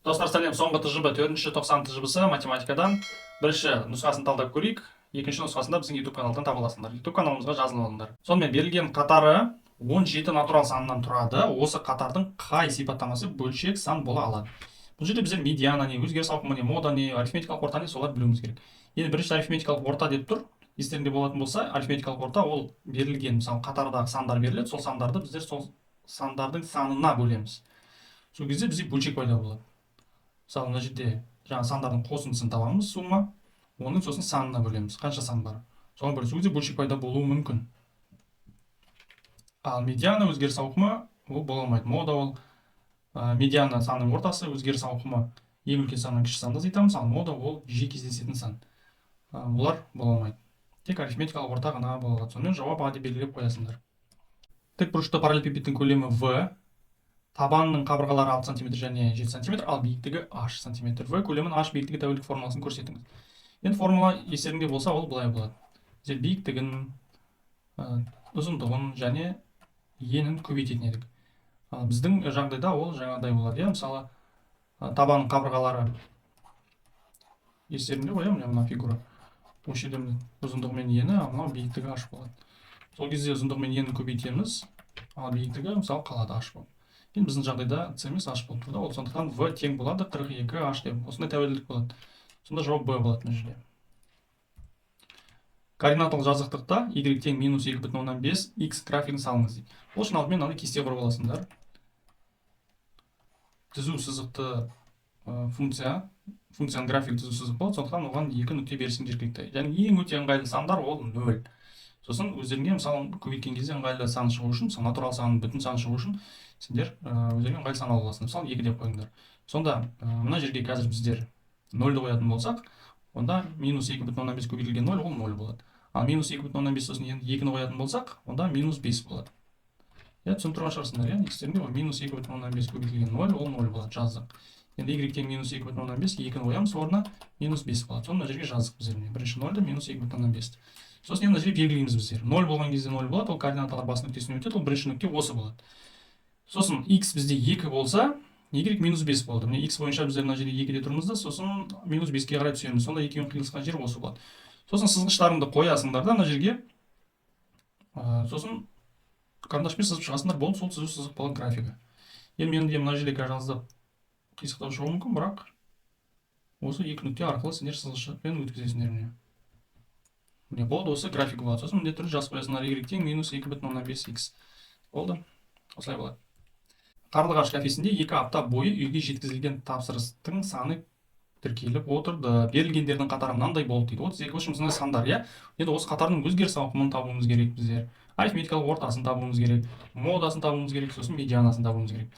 Достар, сәлем. Соңғы тжб 4-ші 90 тжб-сы математикадан бірінші нұсқасын талдап көрейік. Екінші нұсқасында біздің YouTube каналдан таба аласыңдар. YouTube каналымызға жазылып алыңдар. Сонымен берілген қатары 17 натурал санынан тұрады. Осы қатардың қай сипаттамасы бөлшек сан бола алады? Бұл жерде біздер медиана не, өзгеріс ауқымы не, мода не, арифметикалық орта не, солар білуіміз керек. Енді бірінші арифметикалық орта деп тұр. Естеріңде болатын болса, арифметикалық орта ол берілген, мысалы қатардағы сандар беріледі. Сол сандарды біздер сол сандардың санына бөлеміз. Сол кезде бізде бөлшек пайда болады. Мысалы, мына жерде жаңа сандардың қосындысын табамыз, сумма, оның сосын санына бөлеміз. Қанша сан бар? Соған бөлесу кезде бөлшек пайда болуы мүмкін. Ал медиана өзгеріс ауқымы ол бола алмайды. Мода ол медиана санның ортасы, өзгеріс ауқымы ең үлкен саннан кіші санды азайтамыз, ал мода ол жиі кездесетін сан. Олар бола алмайды. Тек арифметикалық орта ғана бола алады. Сонымен жауап А деп белгілеп қоясыңдар. Тік бұрышты параллелепипедтің көлемі В, табанның қабырғалары 6 см және 7 см, ал биіктігі h см. В көлемін h биіктігі тәуелдік формуласын көрсетіңіз. Енді формула естеріңде болса, ол былай болады. Біздер биіктігін, ұзындығын және енін көбейтетін едік. Біздің жағдайда ол жаңағыдай болады. Мысалы, табанның қабырғалары естеріңде қоямын, мына фигура. Осы жерде ұзындығы мен ені, ал мынау биіктігі h болады. Сол кезде ұзындығы мен енін көбейтеміз, ал биіктігі мысалы қалады h болып. Енді біздің жағдайда c емес h болып тұрды. Ол сондықтан v тең болады 42h деп. Осындай тәуелділік болады. Сонда жауап b болады мына жерде. Координаталық жазықтықта y тең минус 2,5 x графигін салыңыз дейді. Ол үшін алдымен мынандай кесте құрып аласыңдар. Түзу сызықты функцияның графигі түзу сызық болады. Сондықтан оған 2 нүкте берсең жеткілікті. Және ең өте ыңғайлы сандар ол 0. Сосын өздеріңе мысалы көбейткен кезде ыңғайлы сан шығу үшін, мысалы натурал санның бүтін сан шығу үшін сендер өздеріңе ыңғайлы сан ала аласыңдар. Мысалы 2 деп қойыңдар. Сонда мына жерге қазір біздер 0-ді қоятын болсақ, онда минус 2,5 көбейтілген 0 ол 0 болады. Ал минус 2,5 сосын енді 2-ні қоятын болсақ, онда минус 5 болады. Түсініп тұрған шығарсыңдар, естеріңде минус 2,5 көбейтілген 0 ол 0 болады, жаздық. Енді y тең минус 2,5, 2-ні қоямыз, орнына минус 5 болады. Соны мына жерге жаздық біздер. Бірінші 0-ді минус 2,5. Сосын енді жерге белгілейміз біздер. 0 болған кезде 0 болады, ол координаталар бас нүктесіне өтеді, ол бірінші нүкте осы болады. Сосын x бізде 2 болса, y минус 5 болды. Міне x бойынша біздер мына жерде 2-де тұрмыз да, сосын минус 5-ке қарай түсеміз. Сонда екеуінің қиылысқан жері осы болады. Сосын сызғыштарыңды қоясыңдар да мына жерге. Сосын карандашпен сызып шығасыңдар, болды, сол түзу сызық болады графигі. Енді мен де мына жерде жазып қисықтау шығуы мүмкін, бірақ осы екі нүкте арқылы сендер сызғышпен өткізесіңдер міне. Міне болды, осы график болады. Сосын міндетті түрде жазып қоясыңдар y тең минус 2,5x. Болды. Осылай болады. Қарлығаш кафесінде 2 апта бойы үйге жеткізілген тапсырыстың саны тіркеліп отырды. Берілгендердің қатары мынандай болды дейді. 32 осындай сандар, иә. Енді осы қатардың өзгеріс ауқымын табуымыз керек біздер. Арифметикалық ортасын табуымыз керек, модасын табуымыз керек, сосын медианасын табуымыз керек.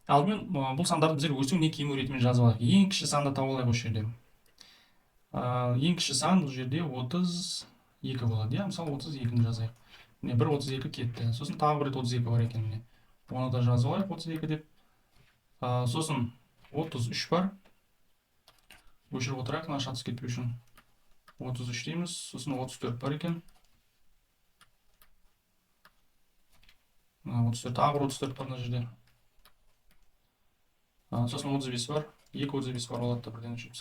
Алдымен бұл сандарды біздер өсу не кему ретімен жазып алайық. Ең кіші санды тауып алайық осы жерде. Ең кіші сан бұл жерде 32 болады, иә. Мысалы 32-ні жазайық. Міне 1,32 кетті. Сосын тағы бір 32 бар екен міне. Оны да жазып алайық 32 деп. Сосын 33 бар. Өшіріп отырайық, мына шатыс кетпеу үшін. 33 дейміз. Сосын 34 бар екен. 34, тағы 34 бар мына жерде. Сосын 35 бар. 2,35 бар болады да бірден өшіріп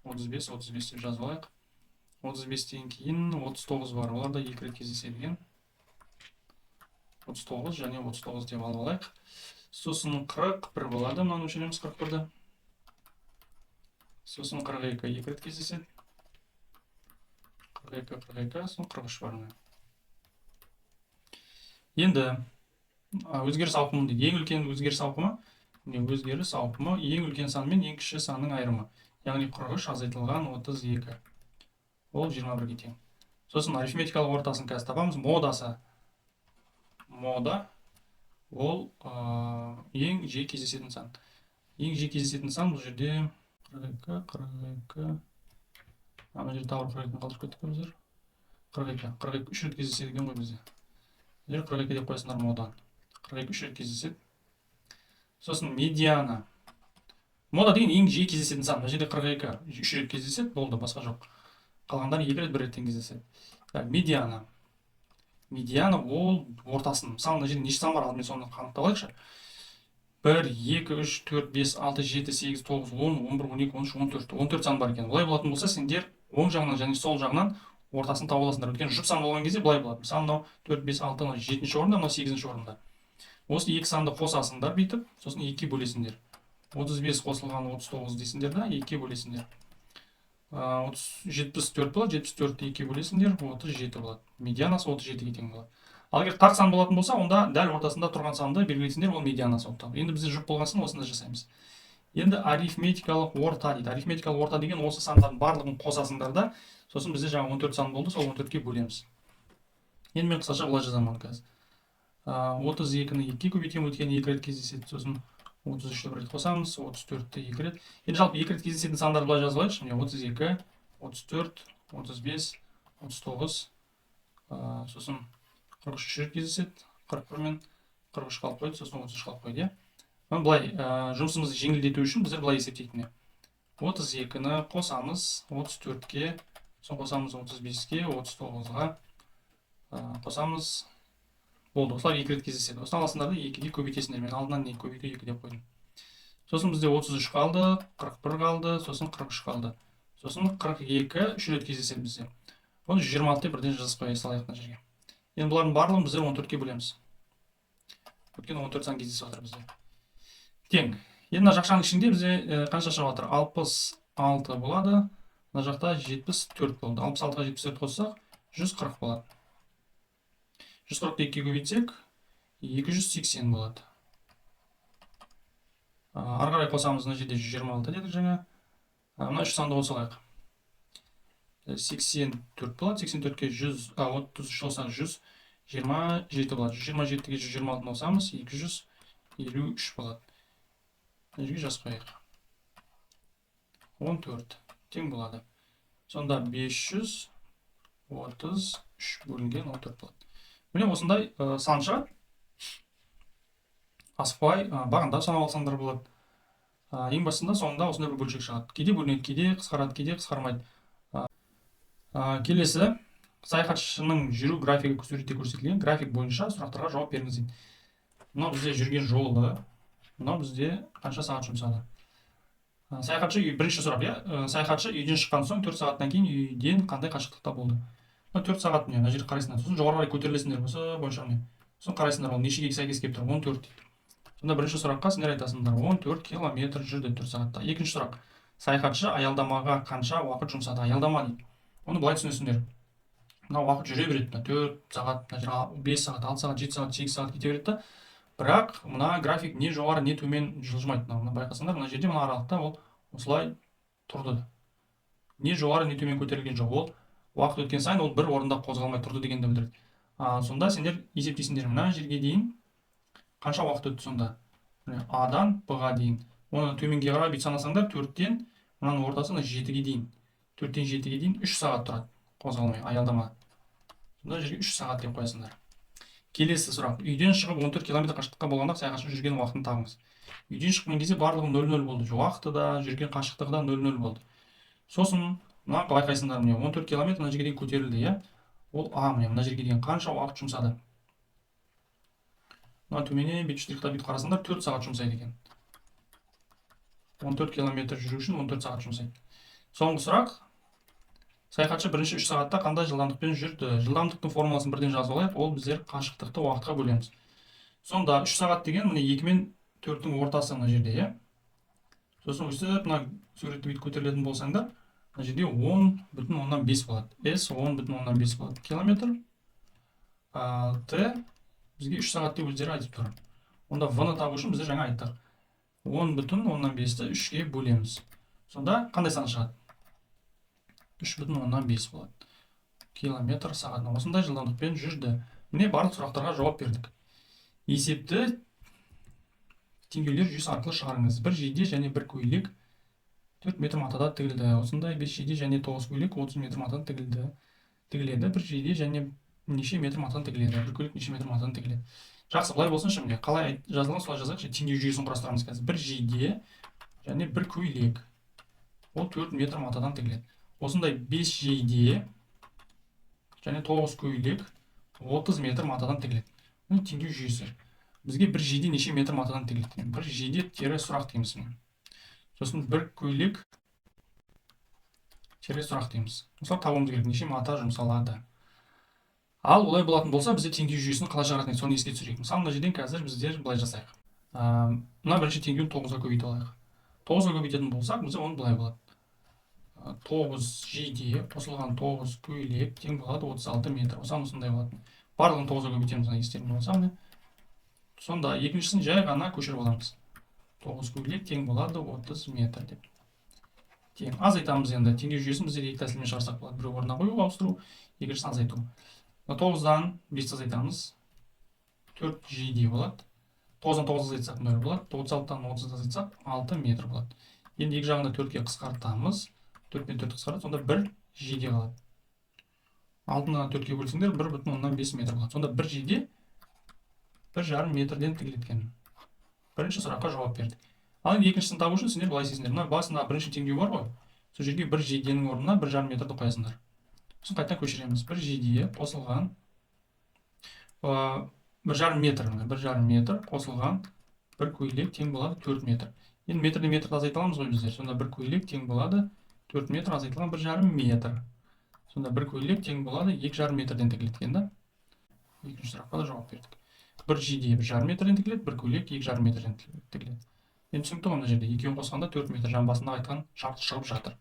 35 деп жазып алайық. 35-тен кейін 39 бар. Олар да 2 рет кездеседі. 39 және 39 деп алып алайық. Сосын 41 болады. Мынаны өшіреміз 41-ді. Сосын 42 2 рет кездеседі. 42, сосын 43 бар. Енді өзгеріс ауқымы дейді. Ең үлкен өзгеріс ауқымы, өзгеріс ауқымы ең үлкен сан мен ең кіші санның айырымы. Яғни 43 азайтылған 32. Ол 21-ге тең. Сосын арифметикалық ортасын қазір табамыз. Модасы. Мода ол ең жиі кездесетін сан. Ең жиі кездесетін сан бұл жерде 42. Ана жерде тағы 42-ні қалдырып кеттік қой біздер. 42 3 рет кездеседі екен ғой бізде. 42 деп қойсыңдар модан. 42 3 рет кездеседі. Сосын медиана. Мода деген ең жиі кездесетін сан. Мына жерде 42 3 рет кездеседі, болды, басқа жоқ. Қалғандары 2 рет 1 реттен кездеседі. Медиана. Медиана ол ортасын. Мысалы, мына жерде неше сан бар, алдымен соны анықтап алайықшы. 1, 2, 3, 4, 5, 6, 7, 8, 9, 10, 11, 12, 13, 14. 14 сан бар екен. Бұлай болатын болса, сендер оң жағынан және сол жағынан ортасын тауып аласыңдар. Өйткені жұп сан болған кезде былай болады. Мысалы, мынау 4, 5, 6, 7-ші орында, мынау 8-ші орында. Осы екі санды қосасыңдар бүйтіп, сосын 2 бөлесіңдер. 35 қосылған 39 дейсіңдер да, 2 бөлесіңдер. 74 болады, 74-ті 2 бөлесіңдер, 37 болады. Медианасы 37-ге тең болады. Ал егер тақ сан болатын болса, онда дәл ортасында тұрған санды белгілейсіңдер, ол медианасы болып табылады. Енді бізде жұп болған соң осында жасаймыз. Енді арифметикалық орта дейді. Арифметикалық орта деген осы сандардың барлығын қосасыңдар да, сосын бізде жаңа 14 сан болды, сол 14-ке бөлеміз. Енді мен қысқаша былай жазамын қазір. 32-ні 2-ге көбейтемін, өйткені 2 рет кездеседі. Сосын 33-ті бір рет қосамыз, 34-ті 2 рет. Енді жалпы 2 рет кездесетін сандарды былай жазып алайықшы. 32, 34, 35, 39, сосын 43 рет кездеседі. 41 мен 43 қалып қойды, сосын 33 қалып қойды. Былай жұмысымызды жеңілдету үшін біздер былай есептейтін. 32-ні қосамыз 34-ке, сосын қосамыз 35-ке, 39-ға қосамыз. Болды, осылар 2 рет кездеседі. Осыны аласыңдар да 2-ге көбейтесіңдер. Мен алдынан не көбейту 2 деп қойдым. Сосын бізде 33 қалды, 41 қалды, сосын 43 қалды. Сосын 42 3 рет кездеседі бізде. Оны 126-те бірден жазып қоя салайық мына жерге. Енді бұлардың барлығын біздер 14-ке бөлеміз. Өйткені 14 сан кездесіп жатыр бізде. Тең. Енді мына жақшаның ішінде бізде қанша шығып жатыр? 66 болады. Мына жақта 74 болды. 66-ға 74 қоссақ 140 болады. 140-ті 2-ге көбейтсек 280 болады. Ары қарай қосамыз, мына жерде 126 дедік жаңа. Мына 3 санды қосалайық. 84 болады. 84-ке 33 қоссақ 127 болады. 127-ге 126-ны қосамыз 253 болады. Мына жерге жазып қояйық. 14 тең болады. Сонда 533 бөлінген 14 болады. Міне осындай сан шығады. Асықпай бағанда санап алсаңдар болады. Ең басында соңында осындай бір бөлшек шығады. Кейде бөлінеді, кейде қысқарады, кейде қысқармайды. Келесі саяхатшының жүру графигі суретте көрсетілген график бойынша сұрақтарға жауап беріңіз дейді. Мынау бізде жүрген жолы, мынау бізде қанша сағат жұмсады. Саяхатшы бірінші сұрақ, саяхатшы үйден шыққан соң 4 сағаттан кейін үйден қандай қашықтықта болды? 4 сағат міне, мына жерде қарайсыңдар. Сосын жоғары қарай көтерілесіңдер болса, бойынша міне. Сосын қарайсыңдар, ол нешеге сәйкес келіп тұр? 14 дейді. Сонда бірінші сұраққа сендер айтасыңдар, 14 километр жүрді 4 сағатта. Екінші сұрақ, саяхатшы аялдамаға қанша уақыт жұмсады? Аялдама дейді. Оны былай түсінесіңдер. Мына уақыт жүре береді, 4 сағат, 5 сағат, 6 сағат, 7 сағат, 8 сағат кете береді. Бірақ мына график не жоғары, не төмен жылжымайды. Мына байқасаңдар, мына жерде мына аралықта ол осылай тұрды. Не жоғары, не төмен көтерілген жоқ. Ол уақыт өткен сайын ол бір орында қозғалмай тұрды дегенді білдіреді. Сонда сендер есептейсіңдер, мына жерге дейін қанша уақыт өтті сонда? А-дан Б-ға дейін. Оны төменге қарай бүйтіп санасаңдар, 4-тен мынаның ортасы 7-ге дейін. 4-тен 7-ге дейін 3 сағат тұрады қозғалмай, аялдама. Сонда жерге 3 сағат деп қоясыңдар. Келесі сұрақ. Үйден шығып 14 километр қашықтыққа болғанда саяхатшы жүрген уақытын табыңыз. Үйден шыққан кезде барлығы 0-0 болды. Уақыты да, жүрген қашықтығы да 0-0 болды. Сосын мына байқайсыңдар, міне 14 километр мына жерге дейін көтерілді, иә? Ол мына жерге дейін қанша уақыт жұмсады? Мына төмене бет штрихта бүйтіп қарасаңдар 4 сағат жұмсайды екен. 14 километр жүру үшін 14 сағат жұмсайды. Соңғы сұрақ. Саяхатшы бірінші 3 сағатта қандай жылдамдықпен жүрді? Жылдамдықтың формуласын бірден жазып алайық, ол біздер қашықтықты уақытқа бөлеміз. Сонда 3 сағат деген міне 2 мен 4-тің ортасы мына жерде, иә? Сосын өстіп мына суретті бүйтіп көтерілетін болсаңдар, мына жерде 10,5 болады. S 10,5 болады. Километр. Т бізге 3 сағат деп өздері айтып тұр. Онда V-ны табу үшін біздер жаңа айттық. 10,5-ті 3-ге бөлеміз. Сонда қандай сан шығады? 3,5 болады. Километр сағатына. Осындай жылдамдықпен жүрді. Міне барлық сұрақтарға жауап бердік. Есепті теңдеулер жүйесі арқылы шығарыңыз. Бір жейде және бір көйлек 4 метр матада тігілді. Осындай 5 жейде және 9 көйлек 30 метр матадан тігіледі. Бір жейде және неше метр матадан тігіледі. Бір көйлек неше метр матадан тігіледі. Жақсы, былай болсыншы, міне қалай жазылған солай жазайықшы. Теңдеу жүйесін құрастырамыз қазір. Бір жейде және бір көйлек. Ол 4 метр матадан тігіледі. Осындай 5 жейде және 9 көйлек 30 метр матадан тігіледі. Бұл теңдеу жүйесі. бізге бір жейде неше метр матадан тігіледі. Бір жейде тире сұрақ дейміз. Сосын бір көйлек тире сұрақ дейміз. Мысалы табуымыз керек неше мата жұмсалады. Ал олай болатын болса, бізде теңдеу жүйесін қалай шығаратын еді, соны еске түсірейік. Мысалы мына жерден қазір біздер былай жасайық. Мына бірінші теңдеуін 9-ға көбейтіп алайық. 9-ға көбейтетін болсақ, бізде оны былай болады. 9 жейде қосылған 9 көйлек тең болады 36 метр. Осындай болады. Барлығын 9-ға көбейтеміз, естеріңізде болса. Сонда екіншісін жай ғана көшіріп аламыз. 9 көйлек тең болады 30 метр деп. Тең азайтамыз енді. Теңдеу жүйесін біздер екі тәсілмен шығарсақ болады. Біреу орнына қою, ауыстыру, екіншісін азайту. 9-дан 5 азайтамыз. 4 жейде болады. 9-дан 9 азайтсақ 0 болады. 36-дан 30 азайтсақ 6 метр болады. Енді екі жағында 4-ге қысқартамыз. 4 пен 4 қысқарады, сонда 1 жейде қалады. 6-дан 4-ге бөлсеңдер 1,5 метр болады. Сонда 1 жейде 1,5 метрден тігіледі. Бірінші сұраққа жауап бердік. Ал екіншісін табу үшін сендер былай істейсіңдер. Мына басында бірінші теңдеу бар ғой. Сол жерге 1 жейденің орнына 1,5 метрді қоясыңдар. Сосын қайтадан көшіреміз. 1 жейде қосылған 1,5 метр қосылған 1 көйлек тең болады 4 метр. Енді метрден метрді азайта аламыз ғой біздер. Сонда 1 көйлек тең болады 4 метр азайтылған 1,5 метр. Сонда 1 көйлек тең болады 2,5 метрден тігіледі екен да. Екінші сұраққа да жауап бердік. 1 жейде 1,5 метрден тігіледі, 1 көйлек 2,5 метрден тігіледі. Енді түсінікті ғой мына жерде. Екеуін қосқанда 4 метр, жан басында айтқан шарт шығып жатыр.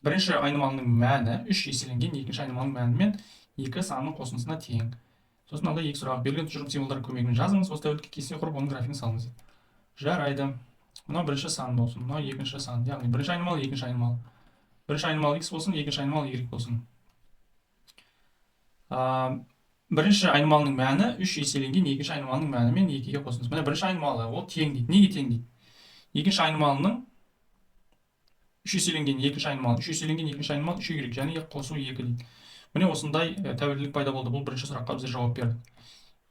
Бірінші айнымалының мәні 3 еселенген екінші айнымалының мәнімен 2 санының қосындысына тең. Сосын алда екі сұрақ берілген тұжырым символдары көмегімен жазыңыз, осы тәуелділікке кесте құрып оның графигін салыңыз. Жарайды. Мынау бірінші сан болсын, мынау екінші сан. Яғни бірінші айнымал, екінші айнымал. Бірінші айнымал x болсын, екінші айнымал y болсын. Бірінші айнымалының мәні 3 еселенген екінші айнымалының мәнімен 2-ге қосыңыз. Міне бірінші айнымалы ол тең дейді. Неге тең дейді? Екінші айнымалының 3 еселенген екінші айнымал, 3 еселенген екінші айнымал 3y, және қосу 2 дейді. Міне осындай тәуелділік пайда болды. Бұл бірінші сұраққа біздер жауап бердік.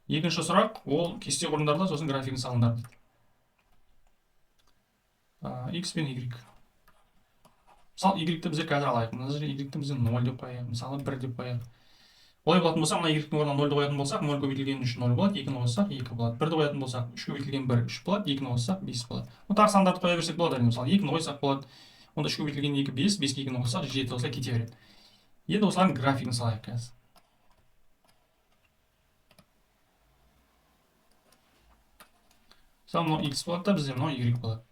Екінші сұрақ ол кесте құрыңдар да сосын графигін салыңдар дейді. X пен y. Мысалы y-ті біздер қазір алайық. Мына жерде y-ті біздер 0 деп қояйық, мысалы 1 деп қояйық. Олай болатын болса, мына y-тің орнына 0-ді қоятын болсақ, 0 көбейтілген 3 0 болады, 2-ні қоссақ 2 болады. 1-ді қоятын болсақ, 3 көбейтілген 1 3 болады, 2-ні қоссақ 5 болады. Тағы сандарды қоя берсек болады. Мысалы 2-ні қойсақ болады. Онда 3 көбейтілген 2 5, 5-ге 2-ні қоссақ 7, осылай кете береді. Енді осылардың графигін салайық қазір. Мысалы мынау x болады да, бізде мынау y болады.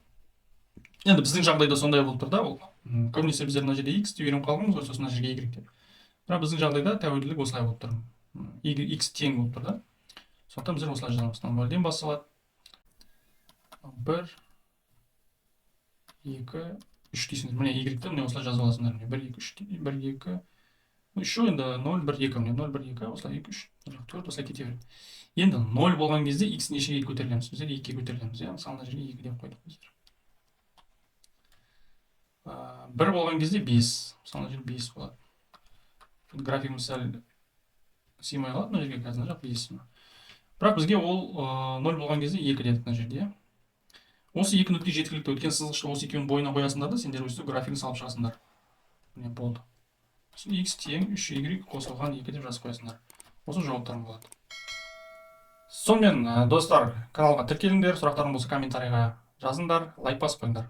Енді біздің жағдайда сондай болып тұр да, ол көбінесе біздер мына жерде x деп үйреніп қалғанбыз ғой, сосын мына жерге y деп. Бірақ біздің жағдайда тәуелділік осылай болып тұр. X тең болып тұр да. Сондықтан біздер осылай жазамыз. 0-ден басталады. 1 2 3 дейсіңдер. Міне y-ті міне осылай жазып аласыңдар. 1 2 3 1 2 3 енді 0 1 2 міне 0 1 2 осылай 2 3 4 осылай кете береді. Енді 0 болған кезде x нешеге көтерілеміз? Біздер 2-ге көтерілеміз. Мысалы мына жерге 2 деп қойдық біздер. 1 болған кезде 5. Мысалы мына жерде 5 болады. Графигіміз сәл сыймай қалады мына жерге қазір жақ 5. Бірақ бізге ол 0 болған кезде 2 дедік мына жерде. Осы 2 нүкте жеткілікті. Өткен сызғышты осы екеуінің бойына қоясыңдар да, сендер өстіп графигін салып шығасыңдар. Міне болды. X тең 3y қосылған 2 деп жазып қоясыңдар. Осы жауаптарым болады. Сонымен достар, каналға тіркеліңдер, сұрақтарың болса комментарийға жазыңдар, лайк басып қойыңдар.